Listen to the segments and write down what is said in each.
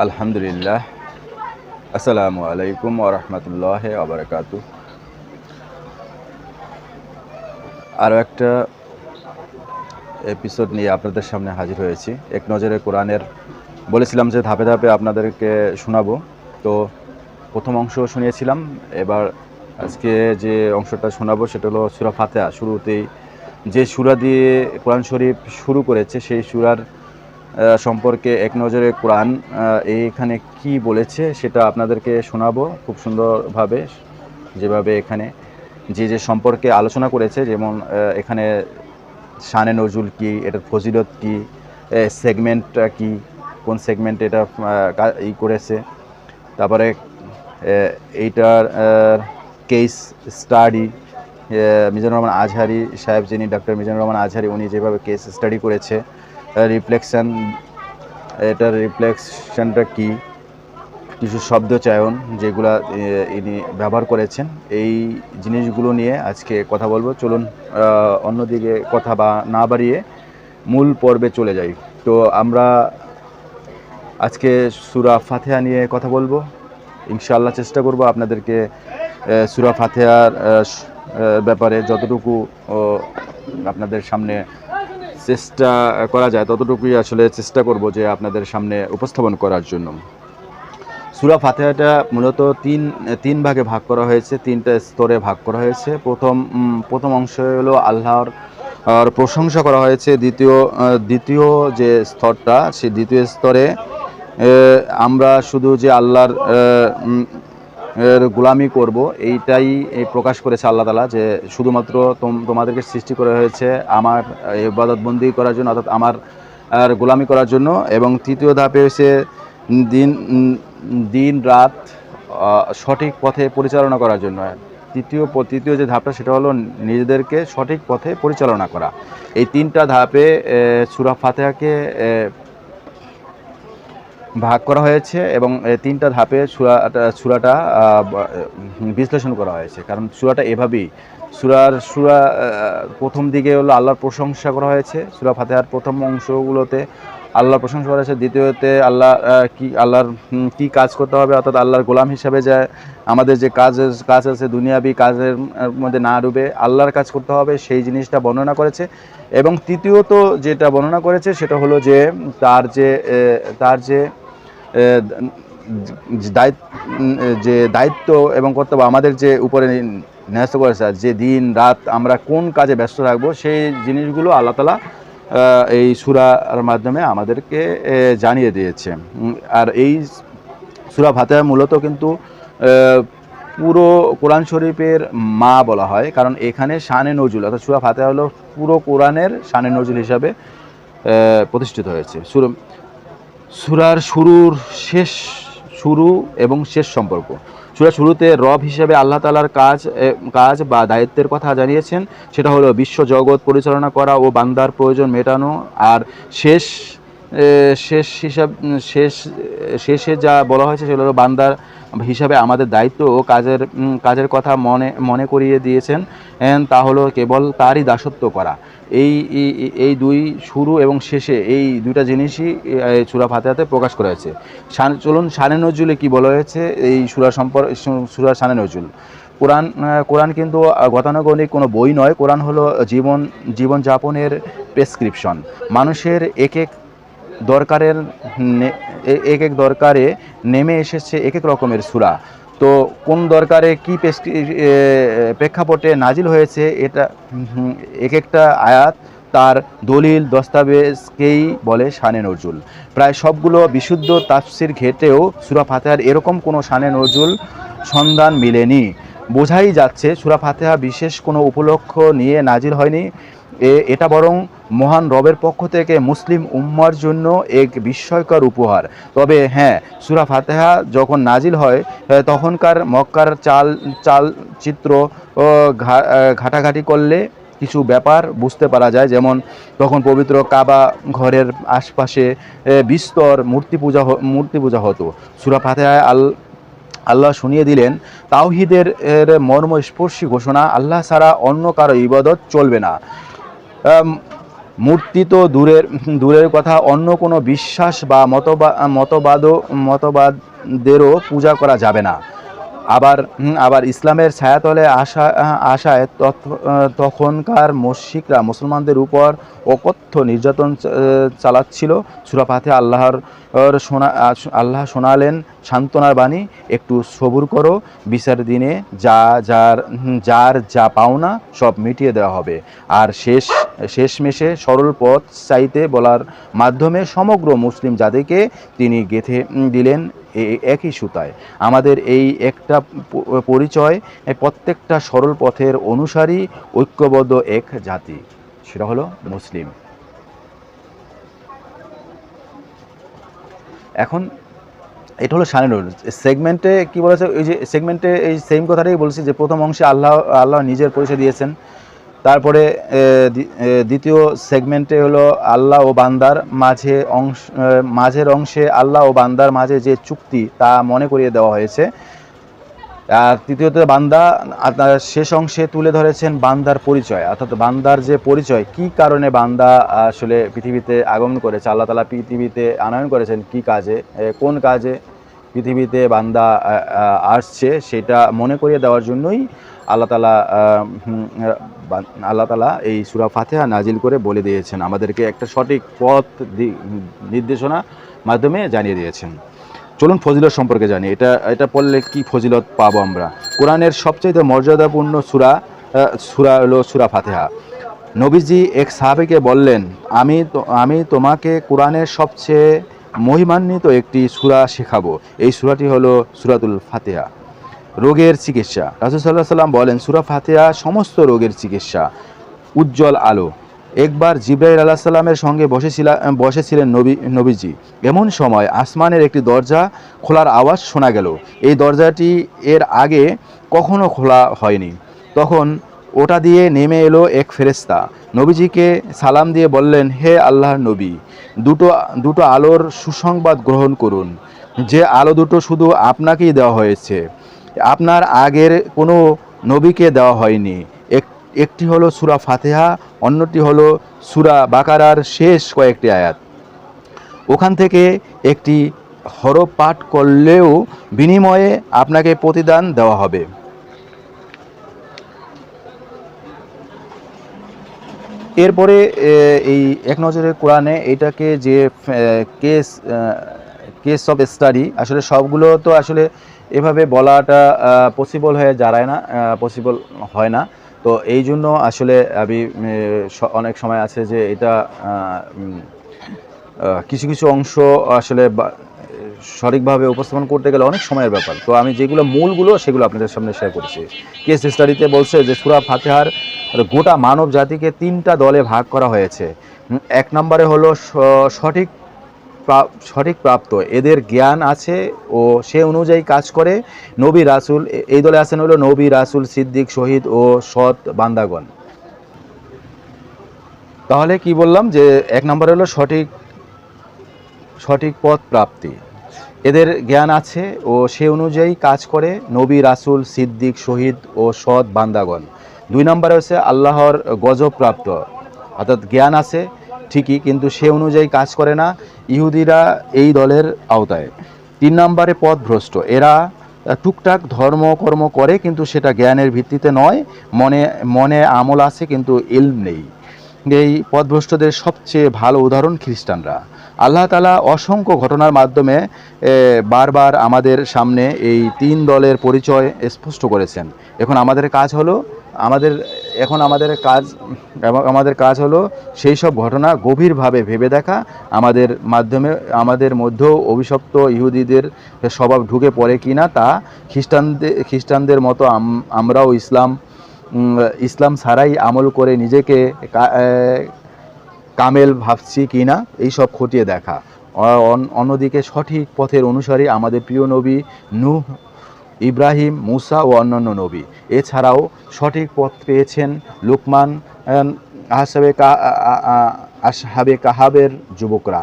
আলহামদুলিল্লাহ। আসসালামু আলাইকুম ওয়া রাহমাতুল্লাহি ওয়া বারাকাতুহু। আরও একটা এপিসোড নিয়ে আপনাদের সামনে হাজির হয়েছি। এক নজরে কোরআনের বলেছিলাম যে ধাপে ধাপে আপনাদেরকে শোনাবো। তো প্রথম অংশ শুনিয়েছিলাম, এবার আজকে যে অংশটা শোনাবো সেটা হলো সূরা ফাতিহা। শুরুতেই যে সূরা দিয়ে কোরআন শরীফ শুরু করেছে সেই সূরার সম্পর্কে এক নজরে কোরআন এইখানে কি বলেছে সেটা আপনাদেরকে শোনাবো খুব সুন্দরভাবে, যেভাবে এখানে যে সম্পর্কে আলোচনা করেছে। যেমন এখানে শানে নজুল কি, এটার ফজিলত কি, সেগমেন্টটা কি, কোন সেগমেন্ট এটা করেছে, তারপরে এইটার কেস স্টাডি মিজানুর রহমান আজহারি সাহেব, যিনি ডক্টর মিজানুর রহমান আজহারি, উনি যেভাবে কেস স্টাডি করেছে, রিফ্লেকশন, এটার রিফ্লেকশনটা কি, কিছু শব্দ চয়ন যেগুলা ইনি ব্যবহার করেছেন, এই জিনিসগুলো নিয়ে আজকে কথা বলবো। চলুন অন্যদিকে কথা না বাড়িয়ে মূল পর্বে চলে যাই। তো আমরা আজকে সূরা ফাতিহা নিয়ে কথা বলবো ইনশাআল্লাহ। চেষ্টা করব আপনাদেরকে সূরা ফাতিহার ব্যাপারে যতটুকু আপনাদের সামনে চেষ্টা করা যায় ততটুকুই আসলে চেষ্টা করব যে আপনাদের সামনে উপস্থাপন করার জন্য। সূরা ফাতিহাটা মূলত তিন ভাগে ভাগ করা হয়েছে, তিনটা স্তরে ভাগ করা হয়েছে। প্রথম অংশ হলো আল্লাহর প্রশংসা করা হয়েছে। দ্বিতীয় যে স্তরটা, সেই দ্বিতীয় স্তরে আমরা শুধু যে আল্লাহর গোলামি করব এইটাই প্রকাশ করেছে আল্লাহ তাআলা, যে শুধুমাত্র তোমাদেরকে সৃষ্টি করা হয়েছে আমার ইবাদতবন্দি করার জন্য, অর্থাৎ আমার গোলামি করার জন্য। এবং তৃতীয় ধাপে হচ্ছে দিন রাত সঠিক পথে পরিচালনা করার জন্য। তৃতীয় যে ধাপটা সেটা হলো নিজেদেরকে সঠিক পথে পরিচালনা করা। এই তিনটা ধাপে সূরা ফাতিহাকে ভাগ করা হয়েছে এবং তিনটা ধাপে সূরাটা বিশ্লেষণ করা হয়েছে। কারণ সূরাটা এভাবেই, সূরা প্রথম দিকে হলো আল্লাহর প্রশংসা করা হয়েছে। সূরা ফাতিহার প্রথম অংশগুলোতে আল্লাহর প্রশংসা করা হয়েছে। দ্বিতীয়তে আল্লাহর কি কাজ করতে হবে, অর্থাৎ আল্লাহর গোলাম হিসাবে যে আমাদের যে কাজ আছে দুনিয়াবি কাজের মধ্যে না ডুবে আল্লাহর কাজ করতে হবে, সেই জিনিসটা বর্ণনা করেছে। এবং তৃতীয়ত যেটা বর্ণনা করেছে সেটা হলো যে তার যে দায়িত্ব এবং কর্তব্য আমাদের যে উপরে ন্যস্ত করেছে, যে দিন রাত আমরা কোন কাজে ব্যস্ত থাকবো, সেই জিনিসগুলো আল্লাহ তাআলা এই সূরার মাধ্যমে আমাদেরকে জানিয়ে দিয়েছে। আর এই সূরা ফাতিহা মূলত কিন্তু পুরো কোরআন শরীফের মা বলা হয়, কারণ এখানে শানে নজুল, অর্থাৎ সূরা ফাতিহা হলো পুরো কোরআনের শানে নজুল হিসাবে প্রতিষ্ঠিত হয়েছে। সূরার শুরু এবং শেষ সম্পর্ক। সূরার শুরুতে রব হিসেবে আল্লাহ তাআলার কাজ বা দায়িত্বের কথা জানিয়েছেন, সেটা হলো বিশ্ব জগৎ পরিচালনা করা ও বান্দার প্রয়োজন মেটানো। আর শেষে যা বলা হয়েছে সেটা হলো বান্দার হিসাবে আমাদের দায়িত্ব ও কাজের কথা মনে করিয়ে দিয়েছেন, তা হলো কেবল তারই দাসত্ব করা। এই দুই শুরু এবং শেষে এই দুইটা জিনিসই সূরা ফাতিহাতে প্রকাশ করা হয়েছে। চলুন শানে নজুলে কি বলা হয়েছে এই সূরার শানে নজুল। কোরআন কিন্তু গতানুগতিক কোনো বই নয়। কোরআন হলো জীবনযাপনের প্রেসক্রিপশন। মানুষের এক এক দরকারে নেমে এসেছে এক এক রকমের সূরা। তো কোন দরকারে কি প্রেক্ষাপটে নাজিল হয়েছে, এটা এক একটা আয়াত তার দলিল দস্তাবেজকেই বলে শানে নজুল। প্রায় সবগুলো বিশুদ্ধ তাফসির ঘেটেও সূরা ফাতিহার এরকম কোনো শানে নজুল সন্ধান মিলেনি। বোঝাই যাচ্ছে সূরা ফাতিহা বিশেষ কোনো উপলক্ষ নিয়ে নাজিল হয়নি, এটা বরং মহান রবের পক্ষ থেকে মুসলিম উম্মার জন্য এক বিস্ময়কর উপহার। তবে হ্যাঁ, সূরা ফাতিহা যখন নাজিল হয় তখনকার মক্কার চালচিত্র ও ঘাটাঘাটি করলে কিছু ব্যাপার বুঝতে পারা যায়। যেমন তখন পবিত্র কাবা ঘরের আশপাশে বিস্তর মূর্তি পূজা হতো। সূরা ফাতিহায় আল্লাহ শুনিয়ে দিলেন তাওহীদের মর্মস্পর্শী ঘোষণা, আল্লাহ ছাড়া অন্য কারো ইবাদত চলবে না। মূর্তি তো দূরের কথা, অন্য কোনো বিশ্বাস বা মতবাদেরও পূজা করা যাবে না। আবার ইসলামের ছায়াতলে আশায় তখনকার মুশরিকরা মুসলমানদের উপর অকথ্য নির্যাতন চালাচ্ছিল। সূরা ফাতিহা আল্লাহ শোনালেন সান্ত্বনার বাণী, একটু সবুর করো, বিচার দিনে যার যা পাওনা সব মিটিয়ে দেওয়া হবে। আর শেষমেশে সরল পথ চাইতে বলার মাধ্যমে সমগ্র মুসলিম জাতিকে তিনি গেঁথে দিলেন একই সুতায়। আমাদের এই একটা পরিচয়, প্রত্যেকটা সরল পথের অনুসারী ঐক্যবদ্ধ এক জাতি, সেটা হলো মুসলিম। এখন এটা হলো শানের সেগমেন্টে কি বলেছে, ওই যে সেগমেন্টে এই সেম কথাটাই বলছি যে প্রথম অংশে আল্লাহ নিজের পরিচয় দিয়েছেন। তারপরে দ্বিতীয় সেগমেন্টে হলো আল্লাহ ও বান্দার মাঝের অংশে আল্লাহ ও বান্দার মাঝে যে চুক্তি তা মনে করিয়ে দেওয়া হয়েছে। আর তৃতীয়ত শেষ অংশে তুলে ধরেছেন বান্দার পরিচয়, অর্থাৎ বান্দার যে পরিচয়, কি কারণে বান্দা আসলে পৃথিবীতে আগমন করেছে, আল্লাহ তাআলা পৃথিবীতে আনয়ন করেছেন কি কাজে, কোন কাজে পৃথিবীতে বান্দা আসছে, সেটা মনে করিয়ে দেওয়ার জন্যই আল্লাহ তাআলা এই সূরা ফাতিহা নাজিল করে বলে দিয়েছেন, আমাদেরকে একটা সঠিক পথ নির্দেশনা মাধ্যমে জানিয়ে দিয়েছেন। চলুন ফজিলত সম্পর্কে জানি। এটা পড়লে কি ফজিলত পাবো আমরা। কোরআনের সবচেয়ে মর্যাদাপূর্ণ সূরা হলো সূরা ফাতিহা। নবীজি এক সাহাবীকে বললেন, আমি তোমাকে কোরআনের সবচেয়ে মহিমান্বিত একটি সূরা শেখাবো। এই সূরাটি হলো সূরাতুল ফাতিহা। রোগের চিকিৎসা। রাসূল সাল্লাল্লাহু আলাইহি ওয়াসাল্লাম বলেন, সূরা ফাতিহা সমস্ত রোগের চিকিৎসা, উজ্জ্বল আলো। একবার জিবরাইল আলাইহিস সালামের সঙ্গে বসেছিলেন নবীজি। এমন সময় আসমানের একটি দরজা খোলার আওয়াজ শোনা গেল। এই দরজাটি এর আগে কখনো খোলা হয়নি। তখন ওটা দিয়ে নেমে এলো এক ফেরেশতা। নবীজিকে সালাম দিয়ে বললেন, হে আল্লাহর নবী, দুটো আলোর সুসংবাদ গ্রহণ করুন। যে আলো দুটো শুধু আপনাকেই দেওয়া হয়েছে, আপনার আগের কোনো নবীকে দেওয়া হয়নি। একটি হলো সূরা ফাতিহা, অন্যটি হলো সূরা বাকারার শেষ কয়েকটি আয়াত। ওখান থেকে একটি হরফ পাঠ করলেও বিনিময়ে আপনাকে প্রতিদান দেওয়া হবে। এরপরে এই এক নজরে কোরআনে এটাকে যে কেস অফ স্টাডি, আসলে সবগুলো তো আসলে এভাবে বলাটা পসিবল হয়ে দাঁড়ায় না, পসিবল হয় না। তো এই জন্য আসলে আমি অনেক সময় আছে যে এটা কিছু অংশ আসলে সঠিকভাবে উপস্থাপন করতে গেলে অনেক সময়ের ব্যাপার। তো আমি যেগুলো মূলগুলো সেগুলো আপনাদের সামনে শেয়ার করেছি। কেস স্টাডিতে বলছে যে সূরা ফাতিহার গোটা মানব জাতিকে 3টা দলে ভাগ করা হয়েছে। এক নম্বরে হলো সঠিক প্রাপ্ত, এদের জ্ঞান আছে ও সে অনুযায়ী কাজ করে নবী রাসূল। এই দলে আছেন হলো নবী, রাসূল, সিদ্দিক, শহীদ ও সৎ বান্দাগণ। তাহলে কি বললাম যে এক নম্বরে হলো সঠিক পথ প্রাপ্তি, এদের জ্ঞান আছে ও সে অনুযায়ী কাজ করে নবী, রাসূল, সিদ্দিক, শহীদ ও সৎ বান্দাগণ। 2 নম্বরে হচ্ছে আল্লাহর গজব প্রাপ্ত, অর্থাৎ জ্ঞান আছে ঠিকই কিন্তু সে অনুযায়ী কাজ করে না, ইহুদিরা এই দলের আওতায়। 3 নম্বরে পথভ্রষ্ট, এরা টুকটাক ধর্মকর্ম করে কিন্তু সেটা জ্ঞানের ভিত্তিতে নয়, মনে আমল আছে কিন্তু ইলম নেই। এই পথভ্রষ্টদের সবচেয়ে ভালো উদাহরণ খ্রিস্টানরা। আল্লাহ তাআলা অসংখ্য ঘটনার মাধ্যমে বারবার আমাদের সামনে এই 3 দলের পরিচয় স্পষ্ট করেছেন। এখন আমাদের কাজ হলো সেই সব ঘটনা গভীরভাবে ভেবে দেখা। আমাদের মধ্যেও অভিশপ্ত ইহুদিদের স্বভাব ঢুকে পড়ে কিনা তা, খ্রিস্টানদের মতো আমরাও ইসলাম ছাড়াই আমল করে নিজেকে কামেল ভাবছি কিনা, এইসব খতিয়ে দেখা। অন্যদিকে সঠিক পথের অনুসারী আমাদের প্রিয় নবী নূহ, ইব্রাহিম, মুসা ও অন্যান্য নবী। এছাড়াও সঠিক পথ পেয়েছেন লুকমান, আসহাবে কাহাবের যুবকরা।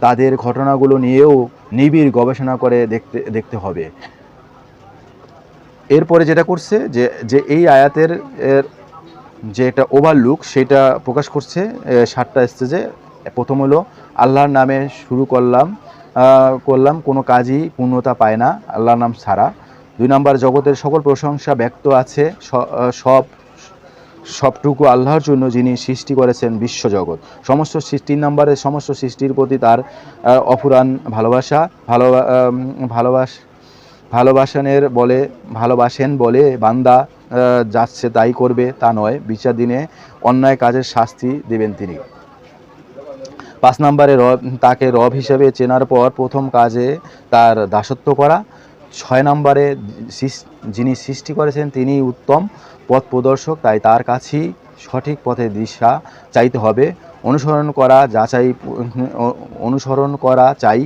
তাদের ঘটনাগুলো নিয়েও নিবিড় গবেষণা করে দেখতে হবে। এরপরে যেটা করছে যে এই আয়াতের যে একটা ওভারলুক সেটা প্রকাশ করছে 7টা স্টেজে। প্রথম হলো আল্লাহর নামে শুরু করলাম কোনো কাজই পূর্ণতা পায় না আল্লাহর নাম ছাড়া। 2 নাম্বার, জগতের সকল প্রশংসা ব্যক্ত আছে সবটুকু আল্লাহর জন্য, যিনি সৃষ্টি করেছেন বিশ্বজগৎ সমস্ত সৃষ্টি। 3 নম্বরে, সমস্ত সৃষ্টির প্রতি তার অফুরান ভালোবাসেন বলে বান্দা যাচ্ছে তাই করবে তা নয়, বিচার দিনে অন্যায় কাজের শাস্তি দেবেন তিনি। 5 নম্বরে, তাকে রব হিসেবে চেনার পর প্রথম কাজে তার দাসত্ব করা। 6 নম্বরে, যিনি সৃষ্টি করেছেন তিনি উত্তম পথ প্রদর্শক, তাই তার কাছেই সঠিক পথের দিশা চাইতে হবে, অনুসরণ করা চাই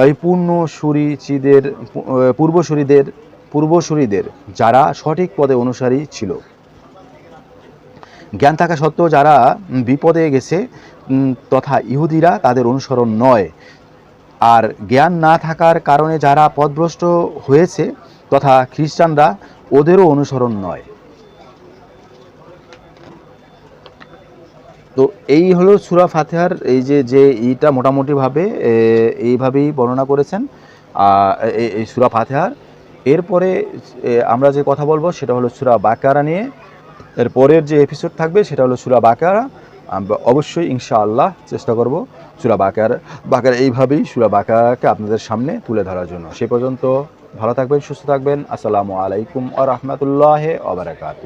ওই পূর্বসূরিদের যারা সঠিক পথে অনুসারী ছিল। জ্ঞান থাকা সত্ত্বেও যারা বিপদে গেছে তথা ইহুদিরা তাদের অনুসরণ নয়, আর জ্ঞান না থাকার কারণে যারা পথভ্রষ্ট হয়েছে তথা খ্রিস্টানরা ওদেরও অনুসরণ নয়। তো এই হলো সূরা ফাতিহার এই যে এইটা মোটামুটিভাবে এইভাবেই বর্ণনা করেছেন এই সূরা ফাতিহার। এরপরে আমরা যে কথা বলবো সেটা হলো সূরা বাকারা নিয়ে। এর পরের যে এপিসোড থাকবে সেটা হলো সূরা বাকারা। আমরা অবশ্যই ইনশাআল্লাহ চেষ্টা করব সূরা বাকারা এইভাবেই সূরা বাকারাকে আপনাদের সামনে তুলে ধরার জন্য। সে পর্যন্ত ভালো থাকবেন, সুস্থ থাকবেন। আসসালামু আলাইকুম ওয়া রাহমাতুল্লাহি ওয়া বারাকাতুহু।